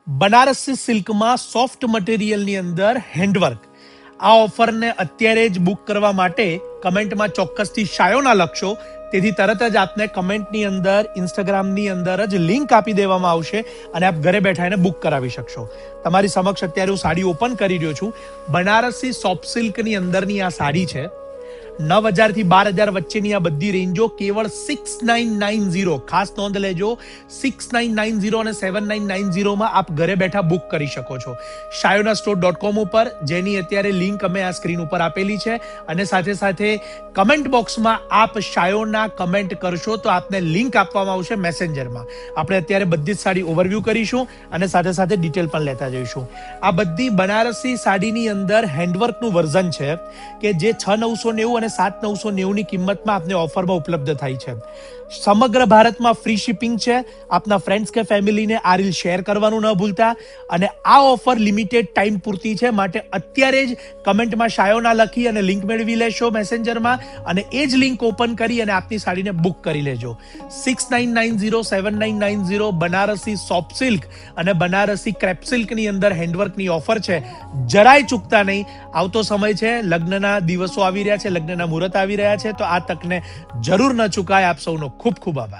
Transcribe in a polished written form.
Banarasi સિલ્કમાં soft મટીરિયલની અંદર handwork, આ ઓફરને અત્યારે જ બુક કરવા માટે કમેન્ટમાં ચોક્કસથી શાયોના લખશો. તેથી તરત જ આપને કમેન્ટની અંદર ઇન્સ્ટાગ્રામની અંદર જ લિંક આપી દેવામાં આવશે અને આપ ઘરે બેઠા એને બુક કરાવી શકશો. તમારી સમક્ષ અત્યારે હું સાડી ઓપન કરી રહ્યો છું. બનારસી સોફ્ટ સિલ્કની અંદરની આ સાડી છે. 9,000 થી 12,000 વચ્ચેની આ બધી રેન્જો કેવળ 6990, ખાસ નોંધ લેજો, 6990 અને 7990 માં આપ ઘરે બેઠા બુક કરી શકો છો shayonastore.com ઉપર, જેની અત્યારે લિંક અમે આ સ્ક્રીન ઉપર આપેલી છે. અને સાથે સાથે કમેન્ટ બોક્સમાં આપ શાયોના કમેન્ટ કરશો તો આપને લિંક આપવામાં આવશે મેસેન્જરમાં. આપણે અત્યારે બધી જ સાડી ઓવરવ્યૂ કરીશું અને સાથે સાથે ડિટેલ પણ લેતા જઈશું. આ બધી બનારસી સાડીની અંદર હેન્ડવર્કનું વર્ઝન છે કે જે 6,990 અને 7,990 ની કિંમતમાં આપને ઓફરમાં ઉપલબ્ધ થાય છે. સમગ્ર ભારતમાં ફ્રી શિપિંગ છે. આપના ફ્રેન્ડ્સ કે ફેમિલીને આ રીલ શેર કરવાનું ન ભૂલતા. અને આ ઓફર લિમિટેડ ટાઈમ પૂરતી છે, માટે અત્યારે જ કમેન્ટમાં શાયોના લખી અને લિંક મેળવી લેશો મેસેન્જરમાં, અને એ જ લિંક ઓપન કરી અને આપની સાડીને બુક કરી લેજો. 6990 7990 બનારસી સોફ્ટ સિલ્ક અને બનારસી ક્રેપ સિલ્કની અંદર હેન્ડવર્કની ઓફર છે. જરાય ચૂકતા નહીં. આવતો સમય છે, લગ્નના દિવસો આવી રહ્યા છે, લગ્નના મુહૂર્ત આવી રહ્યા છે, તો આ તકને જરૂર ન ચૂકાય. આપ સૌનો ખૂબ ખૂબ આભાર.